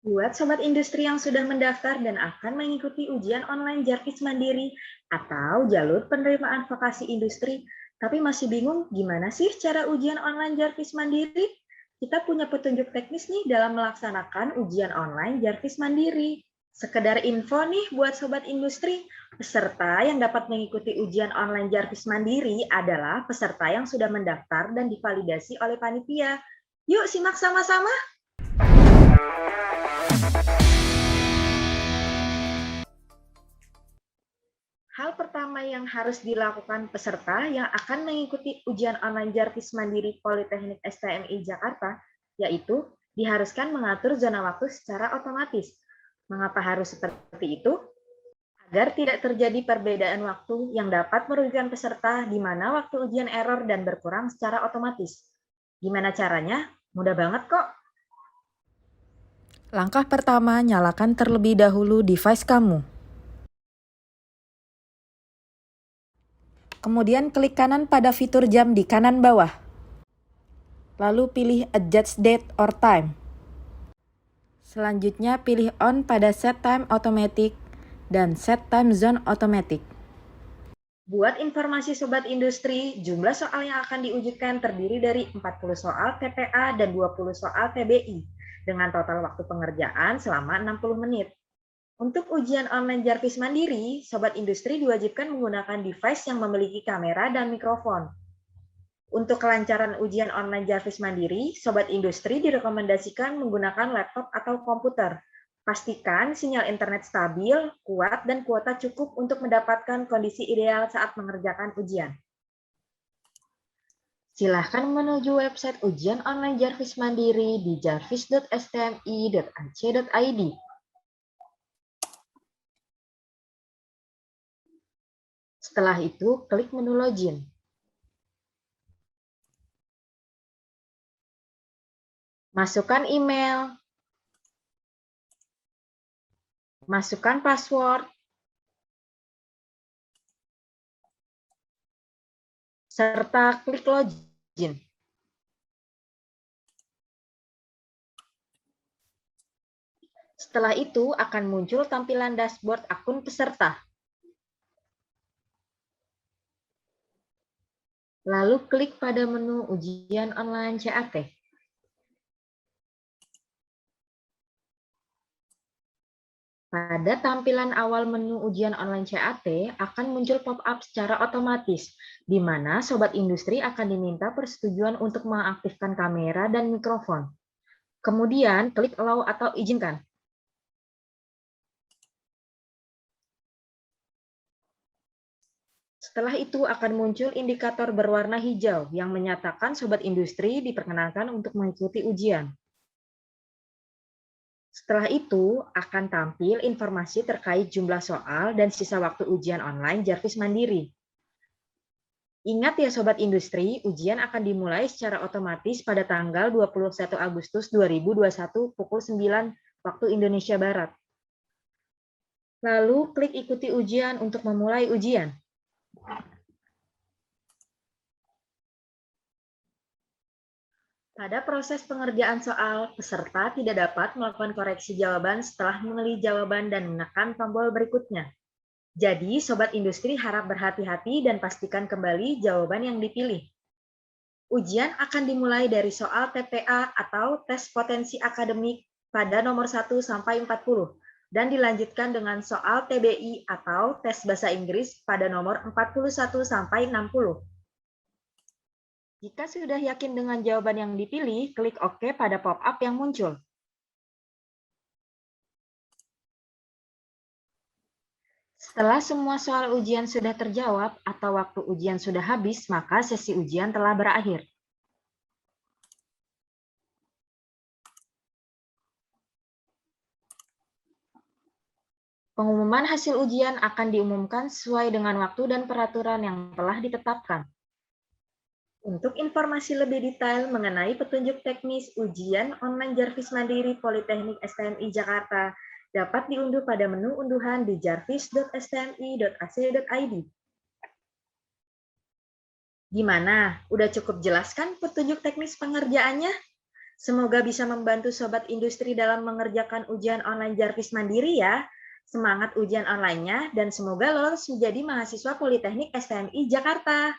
Buat sobat industri yang sudah mendaftar dan akan mengikuti ujian online Jarvis Mandiri atau jalur penerimaan vokasi industri, tapi masih bingung gimana sih cara ujian online Jarvis Mandiri? Kita punya petunjuk teknis nih dalam melaksanakan ujian online Jarvis Mandiri. Sekedar info nih buat sobat industri, peserta yang dapat mengikuti ujian online Jarvis Mandiri adalah peserta yang sudah mendaftar dan divalidasi oleh panitia. Yuk simak sama-sama. Hal pertama yang harus dilakukan peserta yang akan mengikuti ujian online Jarvis Mandiri Politeknik STMI Jakarta, yaitu diharuskan mengatur zona waktu secara otomatis. Mengapa harus seperti itu? Agar tidak terjadi perbedaan waktu yang dapat merugikan peserta di mana waktu ujian error dan berkurang secara otomatis. Gimana caranya? Mudah banget kok. Langkah pertama, nyalakan terlebih dahulu device kamu. Kemudian klik kanan pada fitur jam di kanan bawah. Lalu pilih Adjust Date or Time. Selanjutnya pilih On pada Set Time Automatic dan Set Time Zone Automatic. Buat informasi Sobat Industri, jumlah soal yang akan diujikan terdiri dari 40 soal TPA dan 20 soal TBI, dengan total waktu pengerjaan selama 60 menit. Untuk ujian online Jarvis Mandiri, Sobat Industri diwajibkan menggunakan device yang memiliki kamera dan mikrofon. Untuk kelancaran ujian online Jarvis Mandiri, Sobat Industri direkomendasikan menggunakan laptop atau komputer. Pastikan sinyal internet stabil, kuat, dan kuota cukup untuk mendapatkan kondisi ideal saat mengerjakan ujian. Silahkan menuju website ujian online Jarvis Mandiri di jarvis.stmi.ac.id. Setelah itu, klik menu login. Masukkan email, masukkan password, serta klik login. Setelah itu akan muncul tampilan dashboard akun peserta. Lalu klik pada menu ujian online CAT. Pada tampilan awal menu ujian online CAT akan muncul pop-up secara otomatis, di mana Sobat Industri akan diminta persetujuan untuk mengaktifkan kamera dan mikrofon. Kemudian klik Allow atau Izinkan. Setelah itu akan muncul indikator berwarna hijau yang menyatakan Sobat Industri diperkenankan untuk mengikuti ujian. Setelah itu akan tampil informasi terkait jumlah soal dan sisa waktu ujian online Jarvis Mandiri. Ingat ya Sobat Industri, ujian akan dimulai secara otomatis pada tanggal 21 Agustus 2021 pukul 9 waktu Indonesia Barat. Lalu klik ikuti ujian untuk memulai ujian. Pada proses pengerjaan soal, peserta tidak dapat melakukan koreksi jawaban setelah mengenali jawaban dan menekan tombol berikutnya. Jadi, Sobat Industri harap berhati-hati dan pastikan kembali jawaban yang dipilih. Ujian akan dimulai dari soal TPA atau tes potensi akademik pada nomor 1 sampai 40 dan dilanjutkan dengan soal TBI atau tes bahasa Inggris pada nomor 41 sampai 60. Jika sudah yakin dengan jawaban yang dipilih, klik OK pada pop-up yang muncul. Setelah semua soal ujian sudah terjawab atau waktu ujian sudah habis, maka sesi ujian telah berakhir. Pengumuman hasil ujian akan diumumkan sesuai dengan waktu dan peraturan yang telah ditetapkan. Untuk informasi lebih detail mengenai petunjuk teknis ujian online Jarvis Mandiri Politeknik STMI Jakarta dapat diunduh pada menu unduhan di jarvis.stmi.ac.id. Gimana? Udah cukup jelas kan petunjuk teknis pengerjaannya? Semoga bisa membantu Sobat Industri dalam mengerjakan ujian online Jarvis Mandiri ya. Semangat ujian online-nya dan semoga lolos menjadi mahasiswa Politeknik STMI Jakarta.